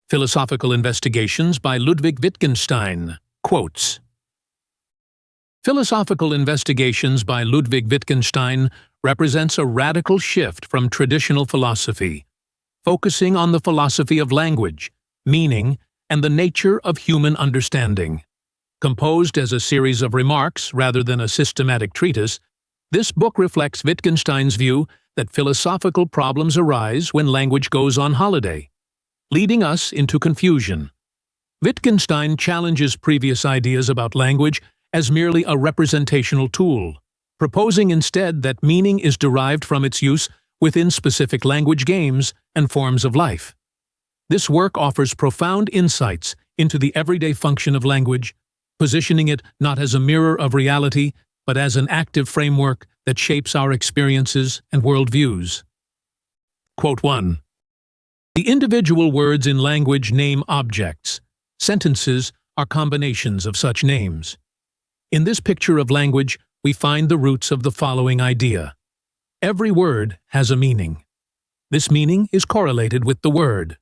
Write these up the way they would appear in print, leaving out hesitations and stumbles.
Philosophical Investigations by Ludwig Wittgenstein. Quotes. Philosophical Investigations by Ludwig Wittgenstein represents a radical shift from traditional philosophy, focusing on the philosophy of language, meaning, and the nature of human understanding. Composed as a series of remarks rather than a systematic treatise, this book reflects Wittgenstein's view that philosophical problems arise when language goes on holiday, leading us into confusion. Wittgenstein challenges previous ideas about language as merely a representational tool, proposing instead that meaning is derived from its use within specific language games and forms of life. This work offers profound insights into the everyday function of language, positioning it not as a mirror of reality, but as an active framework that shapes our experiences and worldviews. Quote 1. The individual words in language name objects. Sentences are combinations of such names. In this picture of language, we find the roots of the following idea. Every word has a meaning. This meaning is correlated with the word.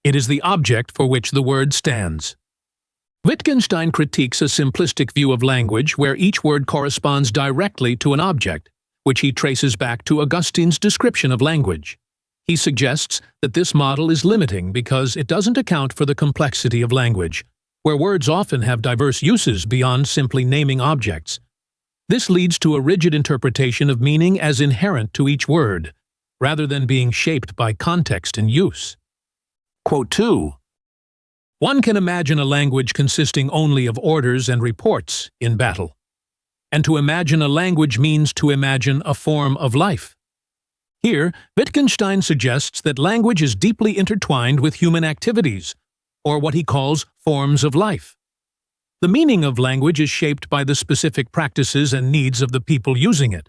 It is the object for which the word stands. Wittgenstein critiques a simplistic view of language where each word corresponds directly to an object, which he traces back to Augustine's description of language. He suggests that this model is limiting because it doesn't account for the complexity of language, where words often have diverse uses beyond simply naming objects. This leads to a rigid interpretation of meaning as inherent to each word, rather than being shaped by context and use. Quote 2. One can imagine a language consisting only of orders and reports in battle. And to imagine a language means to imagine a form of life. Here, Wittgenstein suggests that language is deeply intertwined with human activities, or what he calls forms of life. The meaning of language is shaped by the specific practices and needs of the people using it.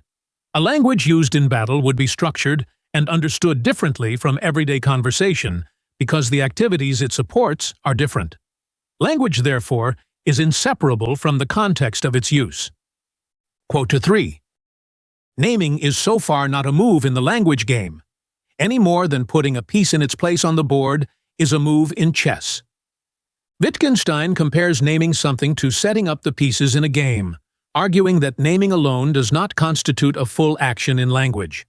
A language used in battle would be structured and understood differently from everyday conversation because the activities it supports are different. Language, therefore, is inseparable from the context of its use. Quote 3. Naming is so far not a move in the language game, any more than putting a piece in its place on the board is a move in chess. Wittgenstein compares naming something to setting up the pieces in a game, arguing that naming alone does not constitute a full action in language.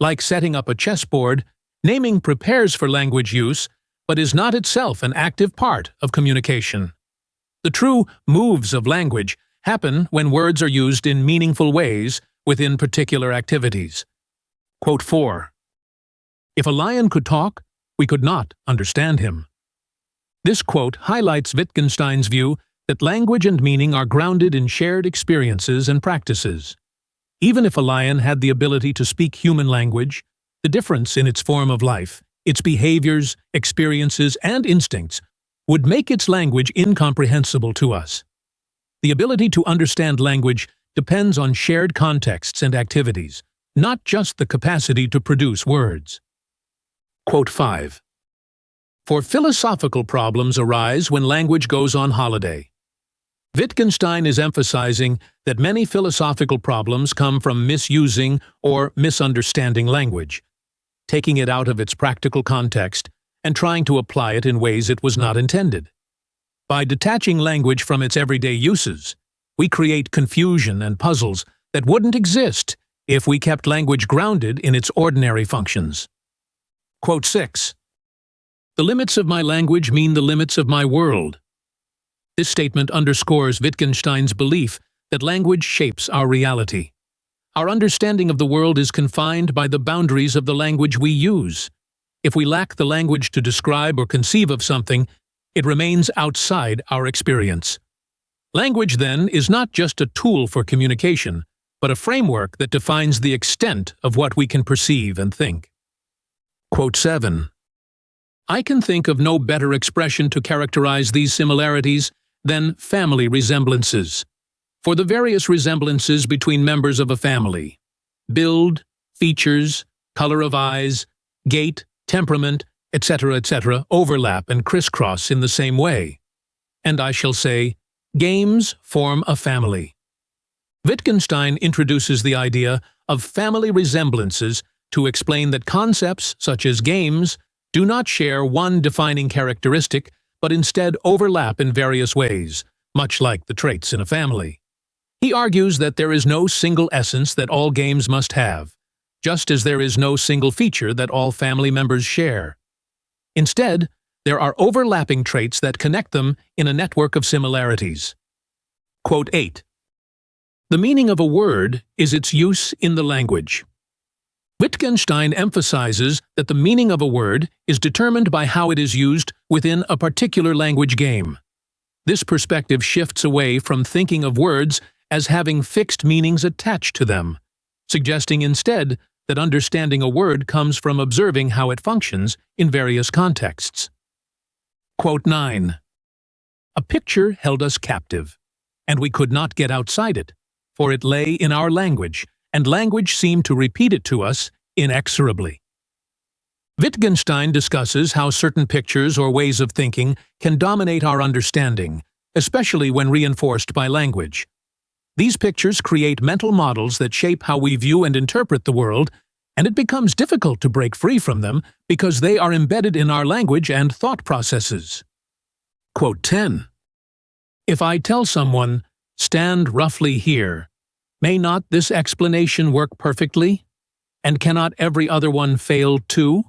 Like setting up a chessboard, naming prepares for language use, but is not itself an active part of communication. The true moves of language happen when words are used in meaningful ways within particular activities. Quote 4. If a lion could talk, we could not understand him. This quote highlights Wittgenstein's view that language and meaning are grounded in shared experiences and practices. Even if a lion had the ability to speak human language, the difference in its form of life, its behaviors, experiences, and instincts would make its language incomprehensible to us. The ability to understand language depends on shared contexts and activities, not just the capacity to produce words. Quote 5. For philosophical problems arise when language goes on holiday. Wittgenstein is emphasizing that many philosophical problems come from misusing or misunderstanding language, taking it out of its practical context and trying to apply it in ways it was not intended. By detaching language from its everyday uses, we create confusion and puzzles that wouldn't exist if we kept language grounded in its ordinary functions. Quote 6. The limits of my language mean the limits of my world. This statement underscores Wittgenstein's belief that language shapes our reality. Our understanding of the world is confined by the boundaries of the language we use. If we lack the language to describe or conceive of something, it remains outside our experience. Language, then, is not just a tool for communication, but a framework that defines the extent of what we can perceive and think. Quote 7. I can think of no better expression to characterize these similarities than family resemblances. For the various resemblances between members of a family, build, features, color of eyes, gait, temperament, etc., overlap and crisscross in the same way. And I shall say, games form a family. Wittgenstein introduces the idea of family resemblances to explain that concepts, such as games, do not share one defining characteristic, but instead overlap in various ways, much like the traits in a family. He argues that there is no single essence that all games must have, just as there is no single feature that all family members share. Instead, there are overlapping traits that connect them in a network of similarities. Quote 8. The meaning of a word is its use in the language. Wittgenstein emphasizes that the meaning of a word is determined by how it is used within a particular language game. This perspective shifts away from thinking of words as having fixed meanings attached to them, suggesting instead that understanding a word comes from observing how it functions in various contexts. Quote 9. A picture held us captive, and we could not get outside it, for it lay in our language, and language seemed to repeat it to us inexorably. Wittgenstein discusses how certain pictures or ways of thinking can dominate our understanding, especially when reinforced by language. These pictures create mental models that shape how we view and interpret the world, and it becomes difficult to break free from them because they are embedded in our language and thought processes. Quote 10. If I tell someone, "Stand roughly here," may not this explanation work perfectly? And cannot every other one fail too?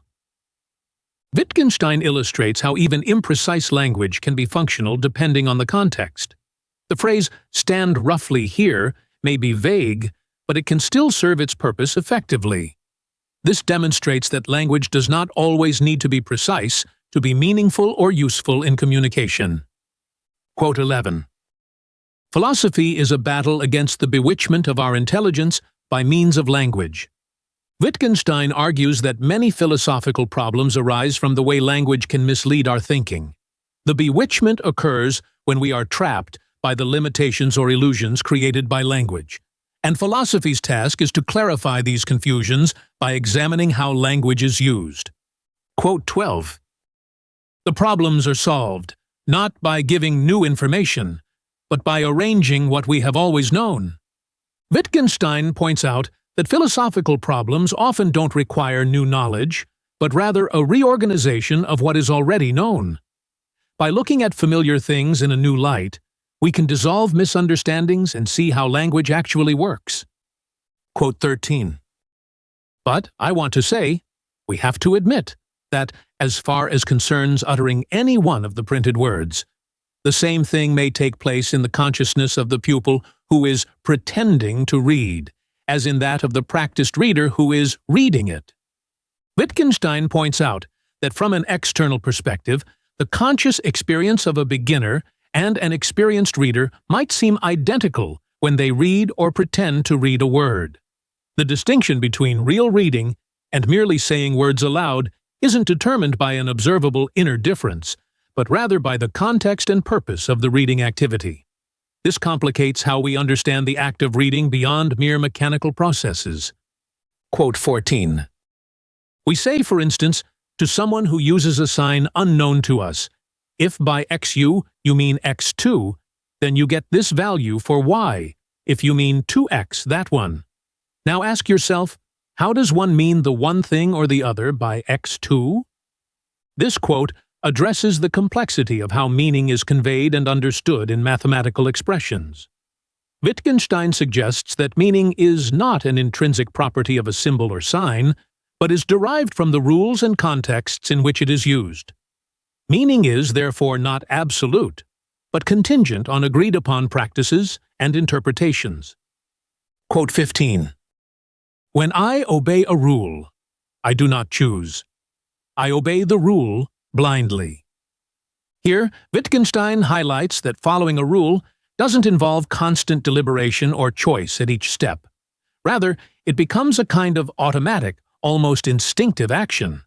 Wittgenstein illustrates how even imprecise language can be functional depending on the context. The phrase, "stand roughly here," may be vague, but it can still serve its purpose effectively. This demonstrates that language does not always need to be precise to be meaningful or useful in communication. Quote 11. Philosophy is a battle against the bewitchment of our intelligence by means of language. Wittgenstein argues that many philosophical problems arise from the way language can mislead our thinking. The bewitchment occurs when we are trapped by the limitations or illusions created by language, and philosophy's task is to clarify these confusions by examining how language is used. Quote 12. The problems are solved, not by giving new information, but by arranging what we have always known. Wittgenstein points out that philosophical problems often don't require new knowledge, but rather a reorganization of what is already known. By looking at familiar things in a new light, we can dissolve misunderstandings and see how language actually works. Quote 13. But I want to say, we have to admit that, as far as concerns uttering any one of the printed words, the same thing may take place in the consciousness of the pupil who is pretending to read, as in that of the practiced reader who is reading it. Wittgenstein points out that from an external perspective, the conscious experience of a beginner and an experienced reader might seem identical when they read or pretend to read a word. The distinction between real reading and merely saying words aloud isn't determined by an observable inner difference, but rather by the context and purpose of the reading activity. This complicates how we understand the act of reading beyond mere mechanical processes. Quote 14. We say, for instance, to someone who uses a sign unknown to us, "If by xu you mean x2, then you get this value for y. If you mean 2x, that one." Now ask yourself, how does one mean the one thing or the other by x2? This quote addresses the complexity of how meaning is conveyed and understood in mathematical expressions. Wittgenstein suggests that meaning is not an intrinsic property of a symbol or sign, but is derived from the rules and contexts in which it is used. Meaning is, therefore, not absolute, but contingent on agreed-upon practices and interpretations. Quote 15. When I obey a rule, I do not choose. I obey the rule blindly. Here, Wittgenstein highlights that following a rule doesn't involve constant deliberation or choice at each step. Rather, it becomes a kind of automatic, almost instinctive action.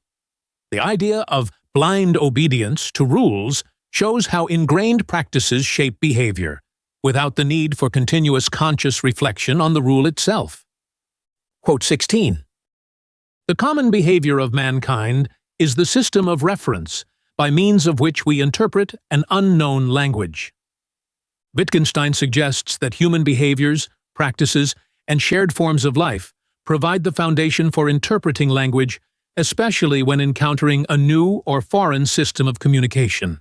The idea of blind obedience to rules shows how ingrained practices shape behavior, without the need for continuous conscious reflection on the rule itself. Quote 16. The common behavior of mankind is the system of reference, by means of which we interpret an unknown language. Wittgenstein suggests that human behaviors, practices, and shared forms of life provide the foundation for interpreting language, especially when encountering a new or foreign system of communication.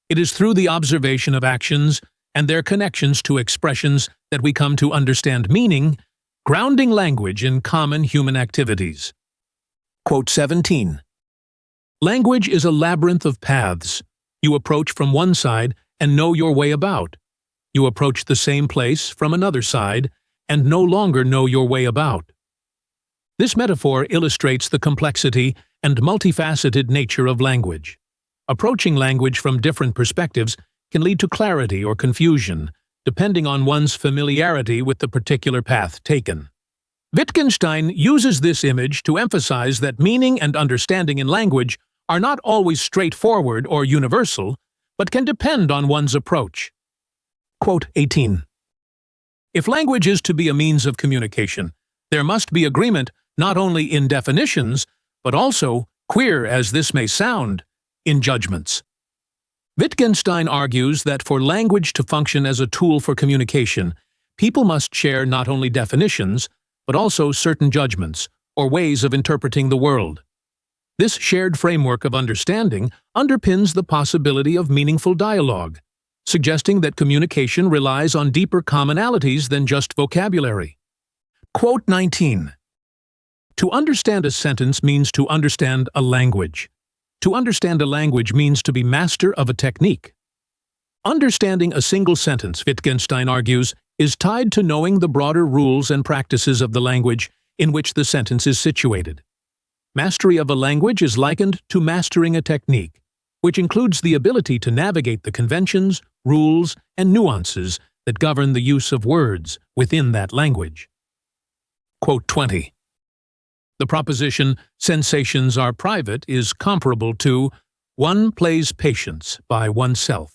It is through the observation of actions and their connections to expressions that we come to understand meaning, grounding language in common human activities. Quote 17. Language is a labyrinth of paths. You approach from one side and know your way about. You approach the same place from another side and no longer know your way about. This metaphor illustrates the complexity and multifaceted nature of language. Approaching language from different perspectives can lead to clarity or confusion, depending on one's familiarity with the particular path taken. Wittgenstein uses this image to emphasize that meaning and understanding in language are not always straightforward or universal, but can depend on one's approach. Quote 18. If language is to be a means of communication, there must be agreement not only in definitions, but also, queer as this may sound, in judgments. Wittgenstein argues that for language to function as a tool for communication, people must share not only definitions, but also certain judgments, or ways of interpreting the world. This shared framework of understanding underpins the possibility of meaningful dialogue, suggesting that communication relies on deeper commonalities than just vocabulary. Quote 19. To understand a sentence means to understand a language. To understand a language means to be master of a technique. Understanding a single sentence, Wittgenstein argues, is tied to knowing the broader rules and practices of the language in which the sentence is situated. Mastery of a language is likened to mastering a technique, which includes the ability to navigate the conventions, rules, and nuances that govern the use of words within that language. Quote 20. The proposition, sensations are private, is comparable to one plays patience by oneself.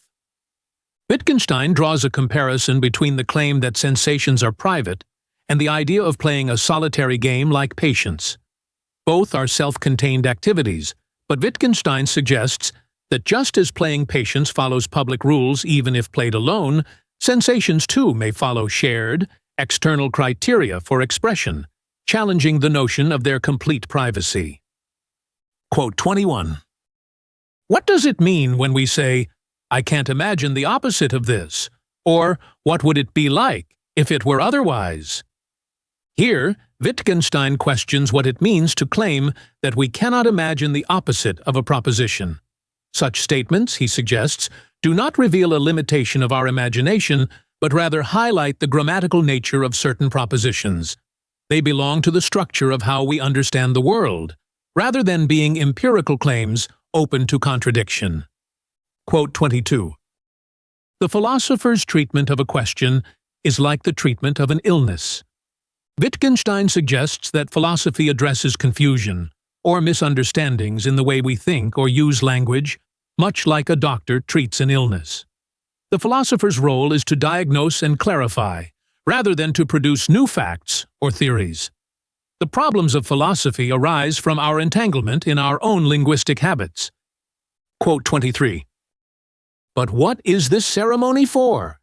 Wittgenstein draws a comparison between the claim that sensations are private and the idea of playing a solitary game like patience. Both are self-contained activities, but Wittgenstein suggests that just as playing patience follows public rules even if played alone, sensations too may follow shared, external criteria for expression, challenging the notion of their complete privacy. Quote 21. What does it mean when we say, "I can't imagine the opposite of this," or "What would it be like if it were otherwise?" Here, Wittgenstein questions what it means to claim that we cannot imagine the opposite of a proposition. Such statements, he suggests, do not reveal a limitation of our imagination, but rather highlight the grammatical nature of certain propositions. They belong to the structure of how we understand the world, rather than being empirical claims open to contradiction. Quote 22. The philosopher's treatment of a question is like the treatment of an illness. Wittgenstein suggests that philosophy addresses confusion or misunderstandings in the way we think or use language, much like a doctor treats an illness. The philosopher's role is to diagnose and clarify, rather than to produce new facts or theories. The problems of philosophy arise from our entanglement in our own linguistic habits. Quote 23. But what is this ceremony for?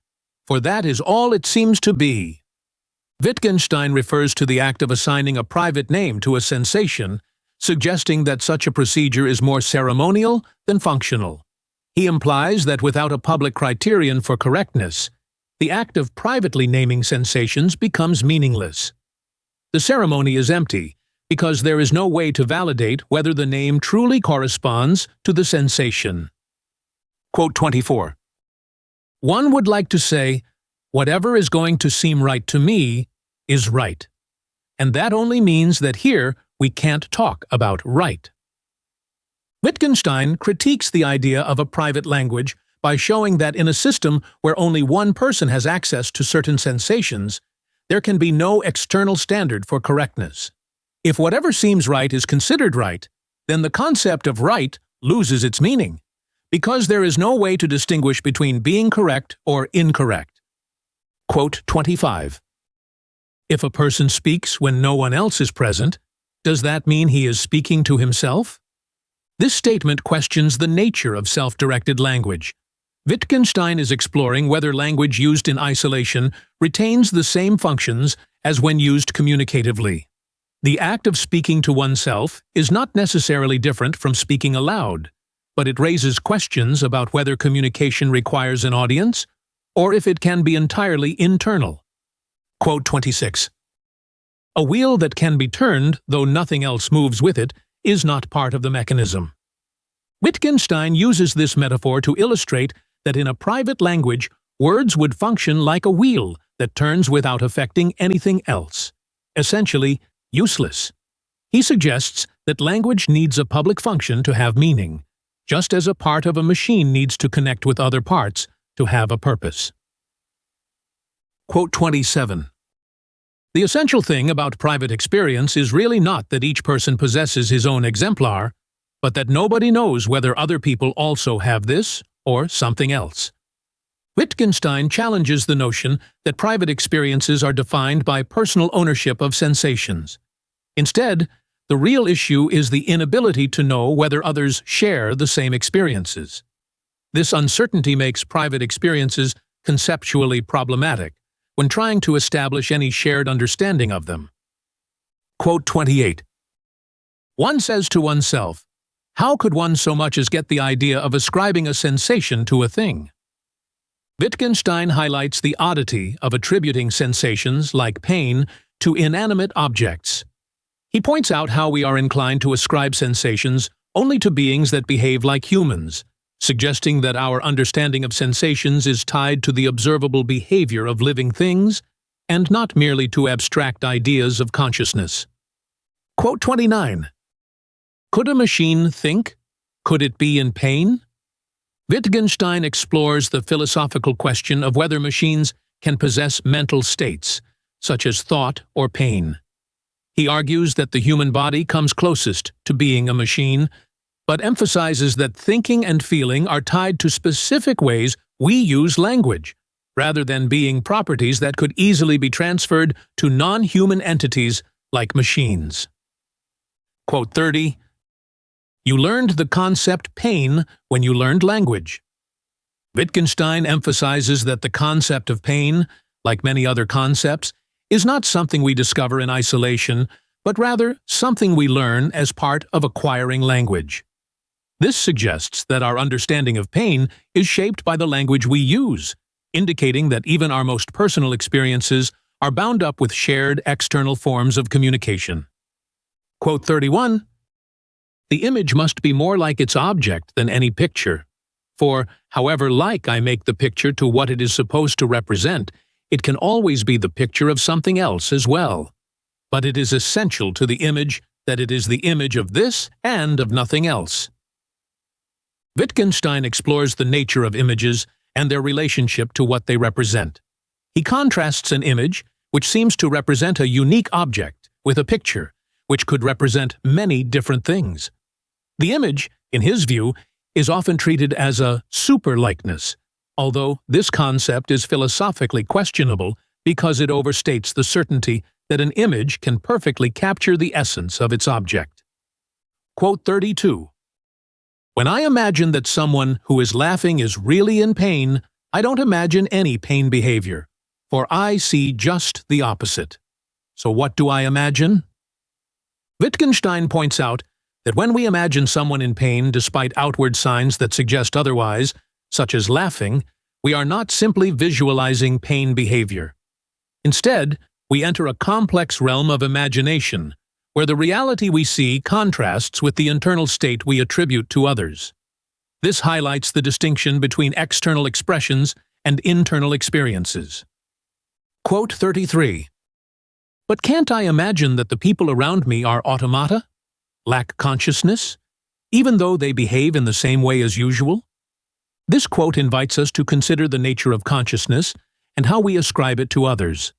For that is all it seems to be. Wittgenstein refers to the act of assigning a private name to a sensation, suggesting that such a procedure is more ceremonial than functional. He implies that without a public criterion for correctness, the act of privately naming sensations becomes meaningless. The ceremony is empty because there is no way to validate whether the name truly corresponds to the sensation. Quote 24. One would like to say, whatever is going to seem right to me is right. And that only means that here we can't talk about right. Wittgenstein critiques the idea of a private language by showing that in a system where only one person has access to certain sensations, there can be no external standard for correctness. If whatever seems right is considered right, then the concept of right loses its meaning, because there is no way to distinguish between being correct or incorrect. Quote 25. If a person speaks when no one else is present, does that mean he is speaking to himself? This statement questions the nature of self-directed language. Wittgenstein is exploring whether language used in isolation retains the same functions as when used communicatively. The act of speaking to oneself is not necessarily different from speaking aloud, but it raises questions about whether communication requires an audience or if it can be entirely internal. Quote 26. A wheel that can be turned, though nothing else moves with it, is not part of the mechanism. Wittgenstein uses this metaphor to illustrate that in a private language, words would function like a wheel that turns without affecting anything else. Essentially, useless. He suggests that language needs a public function to have meaning, just as a part of a machine needs to connect with other parts to have a purpose. Quote 27. The essential thing about private experience is really not that each person possesses his own exemplar, but that nobody knows whether other people also have this or something else. Wittgenstein challenges the notion that private experiences are defined by personal ownership of sensations. Instead, the real issue is the inability to know whether others share the same experiences. This uncertainty makes private experiences conceptually problematic when trying to establish any shared understanding of them. Quote 28. One says to oneself, how could one so much as get the idea of ascribing a sensation to a thing? Wittgenstein highlights the oddity of attributing sensations, like pain, to inanimate objects. He points out how we are inclined to ascribe sensations only to beings that behave like humans, suggesting that our understanding of sensations is tied to the observable behavior of living things and not merely to abstract ideas of consciousness. Quote 29. Could a machine think? Could it be in pain? Wittgenstein explores the philosophical question of whether machines can possess mental states, such as thought or pain. He argues that the human body comes closest to being a machine, but emphasizes that thinking and feeling are tied to specific ways we use language, rather than being properties that could easily be transferred to non-human entities like machines. Quote 30. You learned the concept pain when you learned language. Wittgenstein emphasizes that the concept of pain, like many other concepts, is not something we discover in isolation, but rather something we learn as part of acquiring language. This suggests that our understanding of pain is shaped by the language we use, indicating that even our most personal experiences are bound up with shared external forms of communication. Quote 31. The image must be more like its object than any picture, for, however like I make the picture to what it is supposed to represent, it can always be the picture of something else as well. But it is essential to the image that it is the image of this and of nothing else. Wittgenstein explores the nature of images and their relationship to what they represent. He contrasts an image, which seems to represent a unique object, with a picture, which could represent many different things. The image, in his view, is often treated as a superlikeness, although this concept is philosophically questionable because it overstates the certainty that an image can perfectly capture the essence of its object. Quote 32. When I imagine that someone who is laughing is really in pain, I don't imagine any pain behavior, for I see just the opposite. So what do I imagine? Wittgenstein points out that when we imagine someone in pain despite outward signs that suggest otherwise, such as laughing, we are not simply visualizing pain behavior. Instead, we enter a complex realm of imagination, where the reality we see contrasts with the internal state we attribute to others. This highlights the distinction between external expressions and internal experiences. Quote 33. But can't I imagine that the people around me are automata? Lack consciousness, even though they behave in the same way as usual? This quote invites us to consider the nature of consciousness and how we ascribe it to others.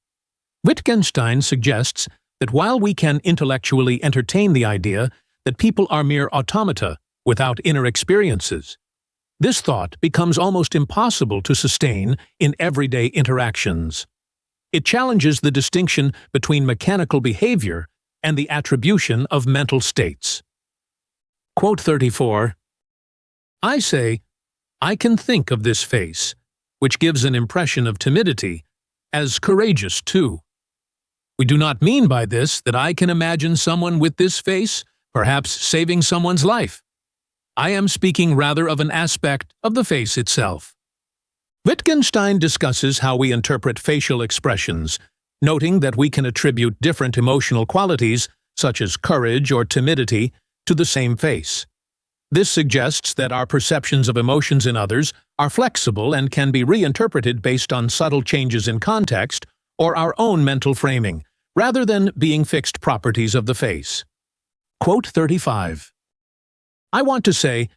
Wittgenstein suggests that while we can intellectually entertain the idea that people are mere automata without inner experiences, this thought becomes almost impossible to sustain in everyday interactions. It challenges the distinction between mechanical behavior and the attribution of mental states. Quote 34. I say, I can think of this face, which gives an impression of timidity, as courageous too. We do not mean by this that I can imagine someone with this face, perhaps saving someone's life. I am speaking rather of an aspect of the face itself. Wittgenstein discusses how we interpret facial expressions, noting that we can attribute different emotional qualities, such as courage or timidity, to the same face. This suggests that our perceptions of emotions in others are flexible and can be reinterpreted based on subtle changes in context or our own mental framing, rather than being fixed properties of the face. Quote 35. I want to say,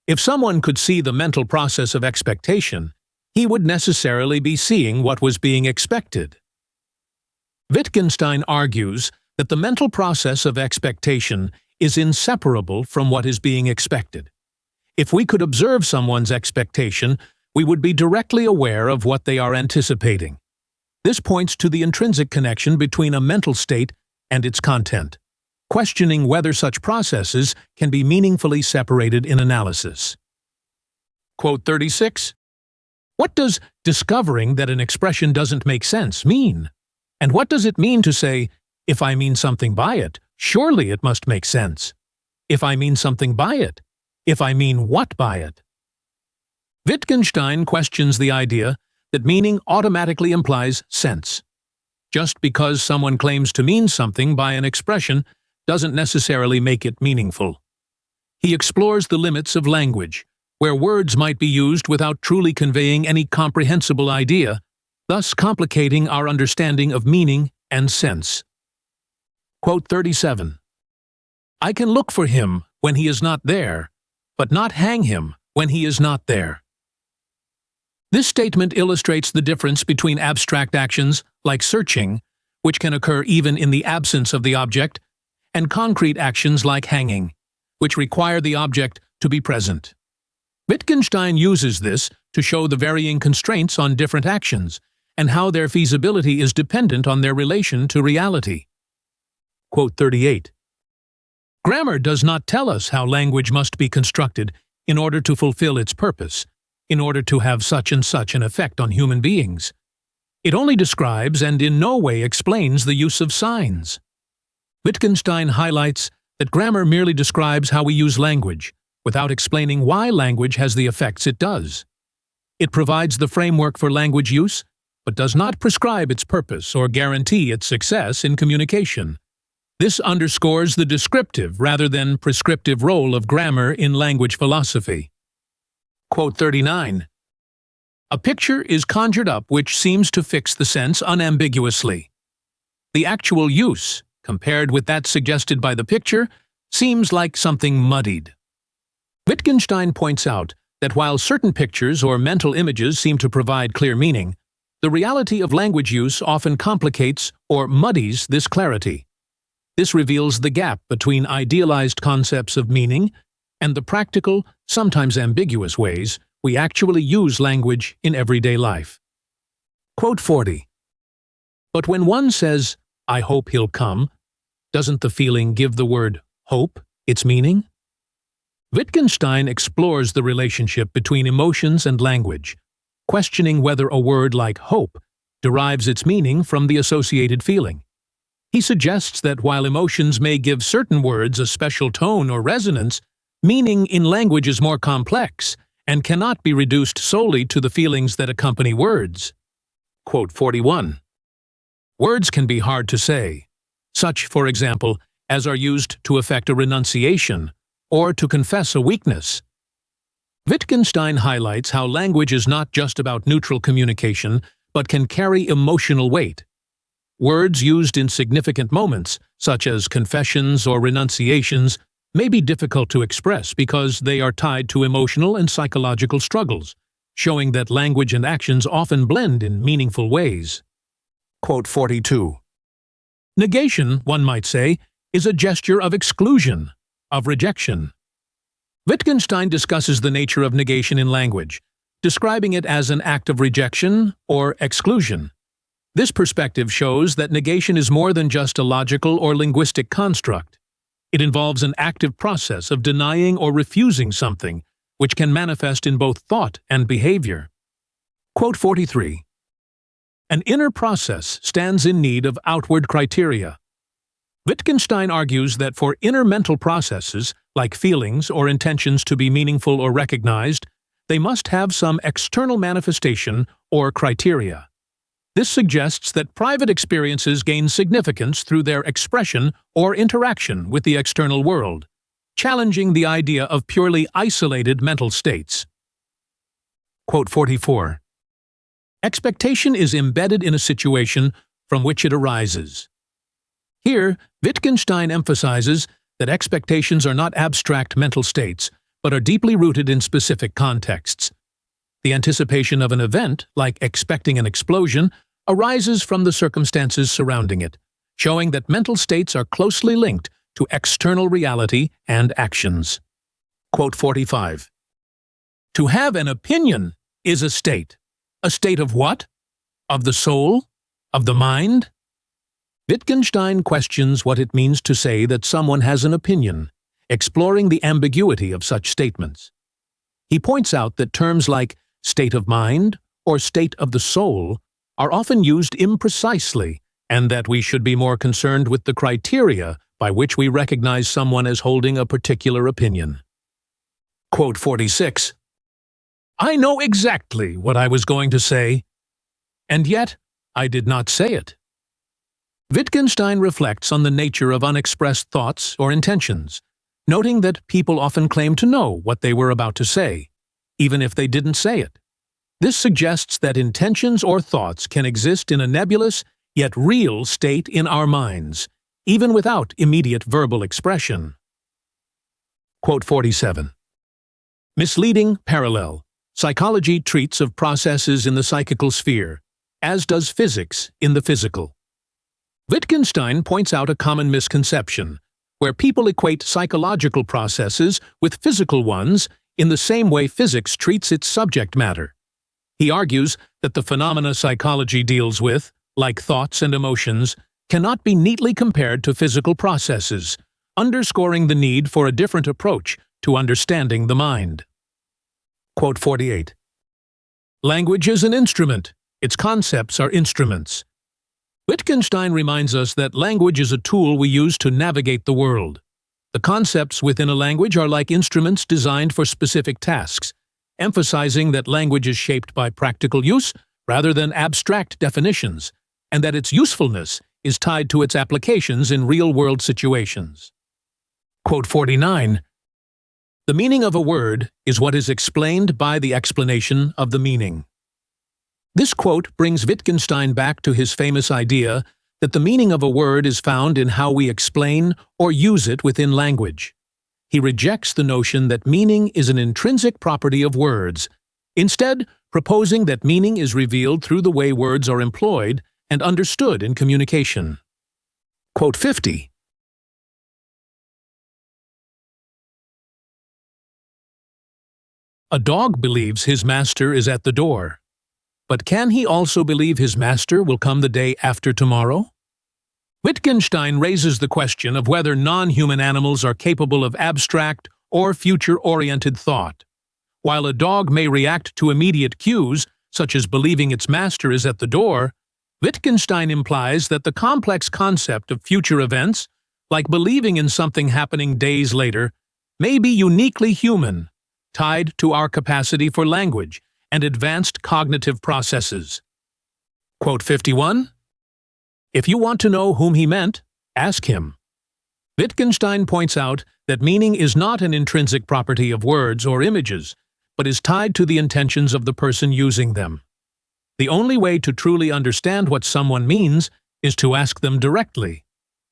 if someone could see the mental process of expectation, he would necessarily be seeing what was being expected. Wittgenstein argues that the mental process of expectation is inseparable from what is being expected. If we could observe someone's expectation, we would be directly aware of what they are anticipating. This points to the intrinsic connection between a mental state and its content, questioning whether such processes can be meaningfully separated in analysis. Quote 36. What does discovering that an expression doesn't make sense mean? And what does it mean to say, if I mean something by it, surely it must make sense? If I mean something by it, if I mean what by it? Wittgenstein questions the idea that meaning automatically implies sense. Just because someone claims to mean something by an expression doesn't necessarily make it meaningful. He explores the limits of language, where words might be used without truly conveying any comprehensible idea, thus complicating our understanding of meaning and sense. Quote 37. I can look for him when he is not there, but not hang him when he is not there. This statement illustrates the difference between abstract actions, like searching, which can occur even in the absence of the object, and concrete actions like hanging, which require the object to be present. Wittgenstein uses this to show the varying constraints on different actions and how their feasibility is dependent on their relation to reality. Quote 38. Grammar does not tell us how language must be constructed in order to fulfill its purpose, in order to have such and such an effect on human beings. It only describes and in no way explains the use of signs. Wittgenstein highlights that grammar merely describes how we use language, without explaining why language has the effects it does. It provides the framework for language use, but does not prescribe its purpose or guarantee its success in communication. This underscores the descriptive rather than prescriptive role of grammar in language philosophy. Quote 39. A picture is conjured up which seems to fix the sense unambiguously. The actual use, compared with that suggested by the picture, seems like something muddied. Wittgenstein points out that while certain pictures or mental images seem to provide clear meaning, the reality of language use often complicates or muddies this clarity. This reveals the gap between idealized concepts of meaning and the practical, sometimes ambiguous ways we actually use language in everyday life. Quote 40. But when one says, I hope he'll come, doesn't the feeling give the word hope its meaning? Wittgenstein explores the relationship between emotions and language, questioning whether a word like hope derives its meaning from the associated feeling. He suggests that while emotions may give certain words a special tone or resonance, meaning in language is more complex and cannot be reduced solely to the feelings that accompany words. Quote 41. Words can be hard to say, such, for example, as are used to effect a renunciation or to confess a weakness. Wittgenstein highlights how language is not just about neutral communication, but can carry emotional weight. Words used in significant moments, such as confessions or renunciations, may be difficult to express because they are tied to emotional and psychological struggles, showing that language and actions often blend in meaningful ways. Quote 42. Negation, one might say, is a gesture of exclusion, of rejection. Wittgenstein discusses the nature of negation in language, describing it as an act of rejection or exclusion. This perspective shows that negation is more than just a logical or linguistic construct. It involves an active process of denying or refusing something, which can manifest in both thought and behavior. Quote 43. An inner process stands in need of outward criteria. Wittgenstein argues that for inner mental processes, like feelings or intentions, to be meaningful or recognized, they must have some external manifestation or criteria. This suggests that private experiences gain significance through their expression or interaction with the external world, challenging the idea of purely isolated mental states. Quote 44. Expectation is embedded in a situation from which it arises. Here, Wittgenstein emphasizes that expectations are not abstract mental states, but are deeply rooted in specific contexts. The anticipation of an event, like expecting an explosion, arises from the circumstances surrounding it, showing that mental states are closely linked to external reality and actions. Quote 45. To have an opinion is a state. A state of what? Of the soul? Of the mind? Wittgenstein questions what it means to say that someone has an opinion, exploring the ambiguity of such statements. He points out that terms like state of mind or state of the soul are often used imprecisely, and that we should be more concerned with the criteria by which we recognize someone as holding a particular opinion. Quote 46. I know exactly what I was going to say, and yet I did not say it. Wittgenstein reflects on the nature of unexpressed thoughts or intentions, noting that people often claim to know what they were about to say, even if they didn't say it. This suggests that intentions or thoughts can exist in a nebulous yet real state in our minds, even without immediate verbal expression. Quote 47. Misleading parallel. Psychology treats of processes in the psychical sphere, as does physics in the physical. Wittgenstein points out a common misconception, where people equate psychological processes with physical ones in the same way physics treats its subject matter. He argues that the phenomena psychology deals with, like thoughts and emotions, cannot be neatly compared to physical processes, underscoring the need for a different approach to understanding the mind. Quote 48. Language is an instrument. Its concepts are instruments. Wittgenstein reminds us that language is a tool we use to navigate the world. The concepts within a language are like instruments designed for specific tasks, emphasizing that language is shaped by practical use rather than abstract definitions, and that its usefulness is tied to its applications in real-world situations. Quote 49. The meaning of a word is what is explained by the explanation of the meaning. This quote brings Wittgenstein back to his famous idea that the meaning of a word is found in how we explain or use it within language. He rejects the notion that meaning is an intrinsic property of words, instead proposing that meaning is revealed through the way words are employed and understood in communication. Quote 50. A dog believes his master is at the door, but can he also believe his master will come the day after tomorrow? Wittgenstein raises the question of whether non-human animals are capable of abstract or future-oriented thought. While a dog may react to immediate cues, such as believing its master is at the door, Wittgenstein implies that the complex concept of future events, like believing in something happening days later, may be uniquely human, tied to our capacity for language and advanced cognitive processes. Quote 51. If you want to know whom he meant, ask him. Wittgenstein points out that meaning is not an intrinsic property of words or images, but is tied to the intentions of the person using them. The only way to truly understand what someone means is to ask them directly.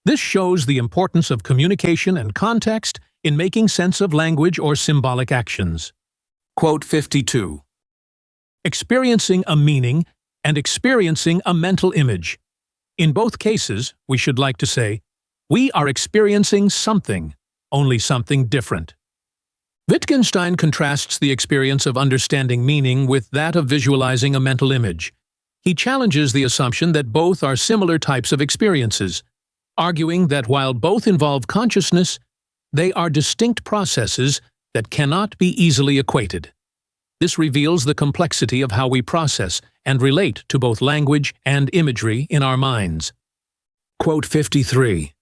This shows the importance of communication and context in making sense of language or symbolic actions. Quote 52. Experiencing a meaning and experiencing a mental image. In both cases, we should like to say, we are experiencing something, only something different. Wittgenstein contrasts the experience of understanding meaning with that of visualizing a mental image. He challenges the assumption that both are similar types of experiences, arguing that while both involve consciousness, they are distinct processes that cannot be easily equated. This reveals the complexity of how we process and relate to both language and imagery in our minds. Quote 53.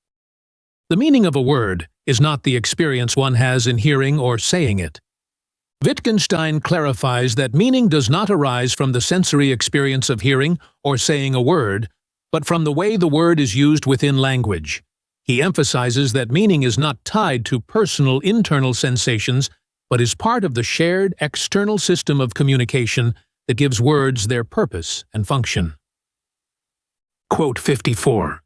The meaning of a word is not the experience one has in hearing or saying it. Wittgenstein clarifies that meaning does not arise from the sensory experience of hearing or saying a word, but from the way the word is used within language. He emphasizes that meaning is not tied to personal internal sensations, but is part of the shared external system of communication that gives words their purpose and function. Quote 54.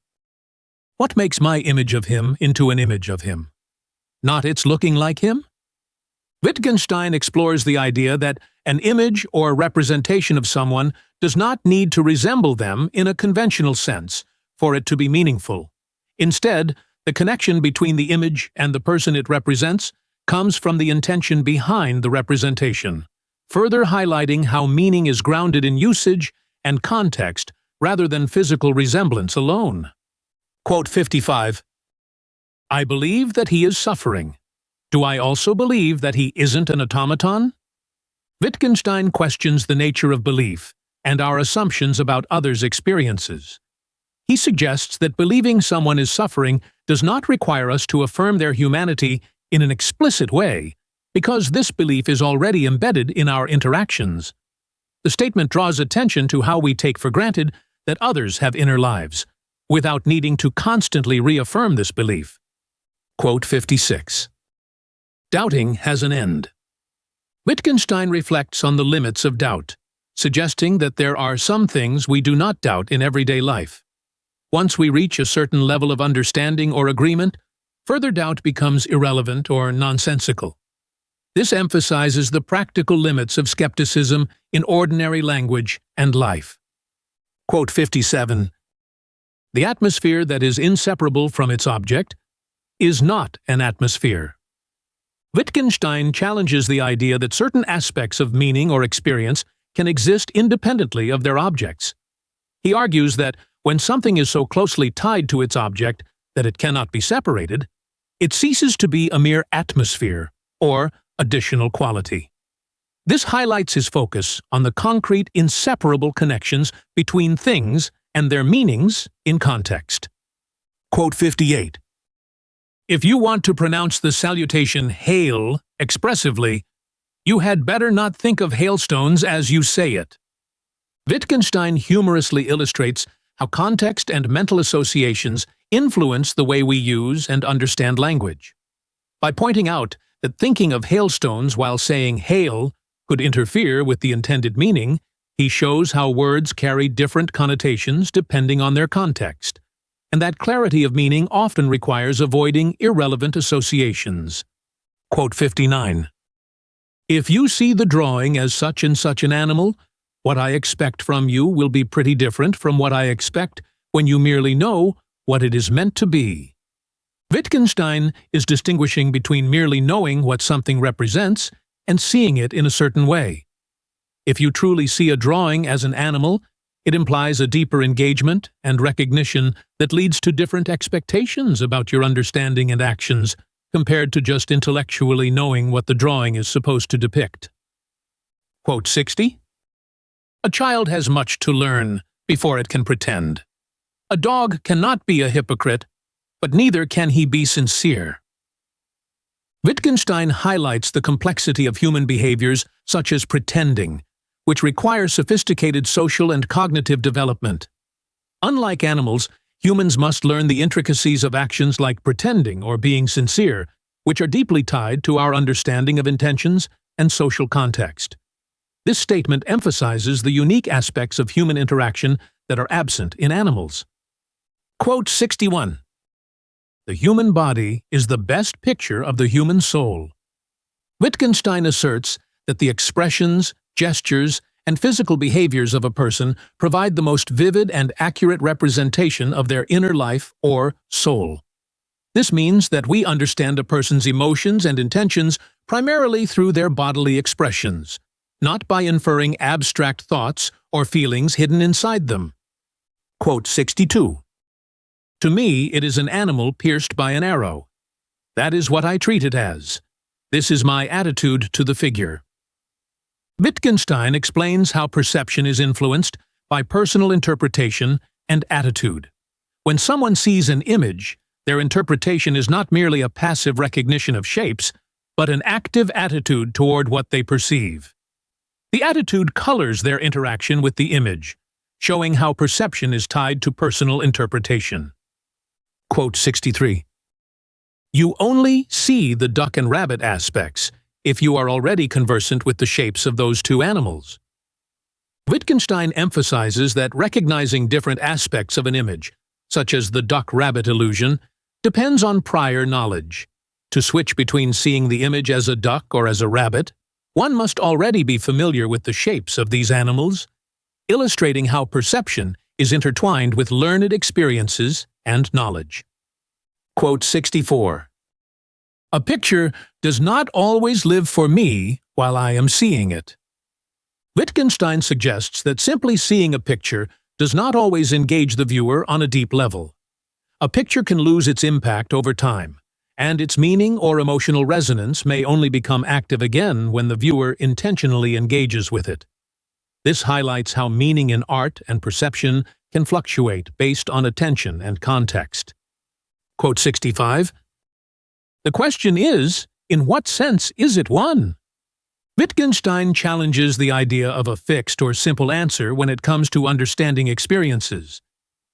What makes my image of him into an image of him? Not its looking like him? Wittgenstein explores the idea that an image or representation of someone does not need to resemble them in a conventional sense for it to be meaningful. Instead, the connection between the image and the person it represents comes from the intention behind the representation, further highlighting how meaning is grounded in usage and context rather than physical resemblance alone. Quote 55. I believe that he is suffering. Do I also believe that he isn't an automaton? Wittgenstein questions the nature of belief and our assumptions about others' experiences. He suggests that believing someone is suffering does not require us to affirm their humanity in an explicit way, because this belief is already embedded in our interactions. The statement draws attention to how we take for granted that others have inner lives, without needing to constantly reaffirm this belief. Quote 56. Doubting has an end. Wittgenstein reflects on the limits of doubt, suggesting that there are some things we do not doubt in everyday life. Once we reach a certain level of understanding or agreement, further doubt becomes irrelevant or nonsensical. This emphasizes the practical limits of skepticism in ordinary language and life. Quote 57. The atmosphere that is inseparable from its object is not an atmosphere. Wittgenstein challenges the idea that certain aspects of meaning or experience can exist independently of their objects. He argues that when something is so closely tied to its object that it cannot be separated, it ceases to be a mere atmosphere or additional quality. This highlights his focus on the concrete, inseparable connections between things and their meanings in context. Quote 58. If you want to pronounce the salutation hail expressively, you had better not think of hailstones as you say it. Wittgenstein humorously illustrates how context and mental associations influence the way we use and understand language. By pointing out that thinking of hailstones while saying hail could interfere with the intended meaning, he shows how words carry different connotations depending on their context, and that clarity of meaning often requires avoiding irrelevant associations. Quote 59. If you see the drawing as such and such an animal, what I expect from you will be pretty different from what I expect when you merely know what it is meant to be. Wittgenstein is distinguishing between merely knowing what something represents and seeing it in a certain way. If you truly see a drawing as an animal, it implies a deeper engagement and recognition that leads to different expectations about your understanding and actions compared to just intellectually knowing what the drawing is supposed to depict. Quote 60. A child has much to learn before it can pretend. A dog cannot be a hypocrite, but neither can he be sincere. Wittgenstein highlights the complexity of human behaviors such as pretending, which require sophisticated social and cognitive development. Unlike animals, humans must learn the intricacies of actions like pretending or being sincere, which are deeply tied to our understanding of intentions and social context. This statement emphasizes the unique aspects of human interaction that are absent in animals. Quote 61. The human body is the best picture of the human soul. Wittgenstein asserts that the expressions, gestures, and physical behaviors of a person provide the most vivid and accurate representation of their inner life or soul. This means that we understand a person's emotions and intentions primarily through their bodily expressions, not by inferring abstract thoughts or feelings hidden inside them. Quote 62. To me, it is an animal pierced by an arrow. That is what I treat it as. This is my attitude to the figure. Wittgenstein explains how perception is influenced by personal interpretation and attitude. When someone sees an image, their interpretation is not merely a passive recognition of shapes, but an active attitude toward what they perceive. The attitude colors their interaction with the image, showing how perception is tied to personal interpretation. Quote 63. You only see the duck and rabbit aspects if you are already conversant with the shapes of those two animals. Wittgenstein emphasizes that recognizing different aspects of an image, such as the duck-rabbit illusion, depends on prior knowledge. To switch between seeing the image as a duck or as a rabbit, one must already be familiar with the shapes of these animals, illustrating how perception is intertwined with learned experiences and knowledge. Quote 64. A picture does not always live for me while I am seeing it. Wittgenstein suggests that simply seeing a picture does not always engage the viewer on a deep level. A picture can lose its impact over time, and its meaning or emotional resonance may only become active again when the viewer intentionally engages with it. This highlights how meaning in art and perception can fluctuate based on attention and context. Quote 65. The question is, in what sense is it one? Wittgenstein challenges the idea of a fixed or simple answer when it comes to understanding experiences.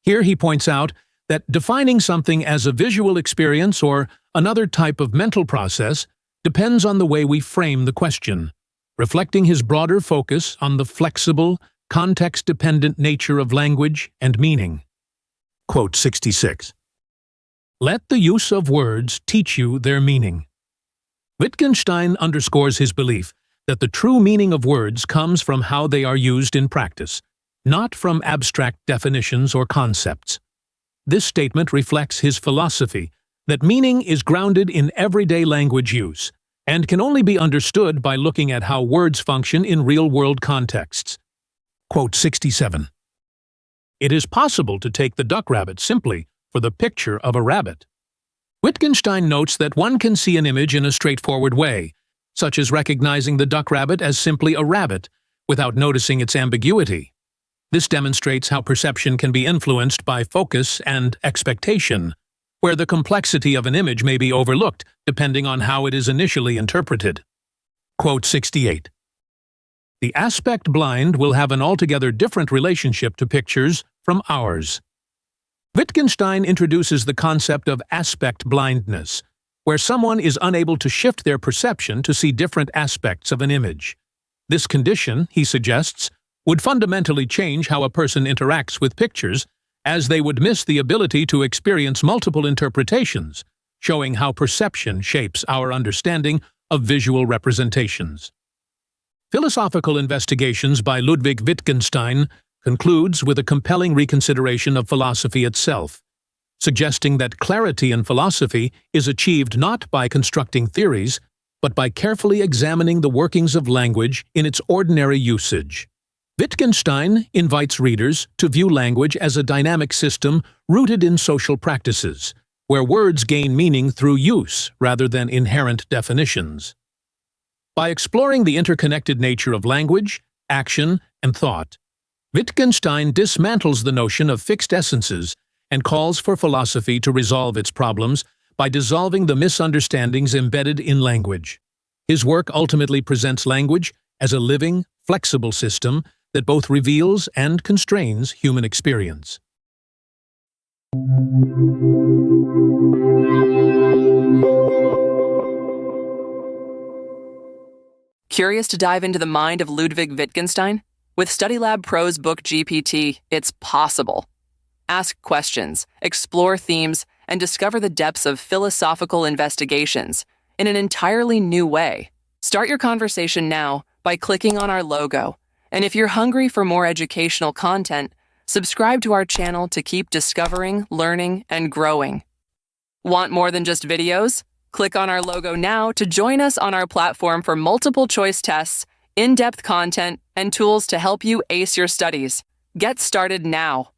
Here he points out that defining something as a visual experience or another type of mental process depends on the way we frame the question, reflecting his broader focus on the flexible, context-dependent nature of language and meaning. Quote 66. Let the use of words teach you their meaning. Wittgenstein underscores his belief that the true meaning of words comes from how they are used in practice, not from abstract definitions or concepts. This statement reflects his philosophy that meaning is grounded in everyday language use and can only be understood by looking at how words function in real-world contexts. Quote 67. It is possible to take the duck-rabbit simply for the picture of a rabbit. Wittgenstein notes that one can see an image in a straightforward way, such as recognizing the duck-rabbit as simply a rabbit, without noticing its ambiguity. This demonstrates how perception can be influenced by focus and expectation, where the complexity of an image may be overlooked depending on how it is initially interpreted. Quote 68. The aspect blind will have an altogether different relationship to pictures from ours. Wittgenstein introduces the concept of aspect blindness, where someone is unable to shift their perception to see different aspects of an image. This condition, he suggests, would fundamentally change how a person interacts with pictures, as they would miss the ability to experience multiple interpretations, showing how perception shapes our understanding of visual representations. Philosophical Investigations by Ludwig Wittgenstein concludes with a compelling reconsideration of philosophy itself, suggesting that clarity in philosophy is achieved not by constructing theories, but by carefully examining the workings of language in its ordinary usage. Wittgenstein invites readers to view language as a dynamic system rooted in social practices, where words gain meaning through use rather than inherent definitions. By exploring the interconnected nature of language, action, and thought, Wittgenstein dismantles the notion of fixed essences and calls for philosophy to resolve its problems by dissolving the misunderstandings embedded in language. His work ultimately presents language as a living, flexible system that both reveals and constrains human experience. Curious to dive into the mind of Ludwig Wittgenstein? With StudyLab Pro's Book GPT, it's possible. Ask questions, explore themes, and discover the depths of philosophical investigations in an entirely new way. Start your conversation now by clicking on our logo. And if you're hungry for more educational content, subscribe to our channel to keep discovering, learning, and growing. Want more than just videos? Click on our logo now to join us on our platform for multiple choice tests, in-depth content, and tools to help you ace your studies. Get started now.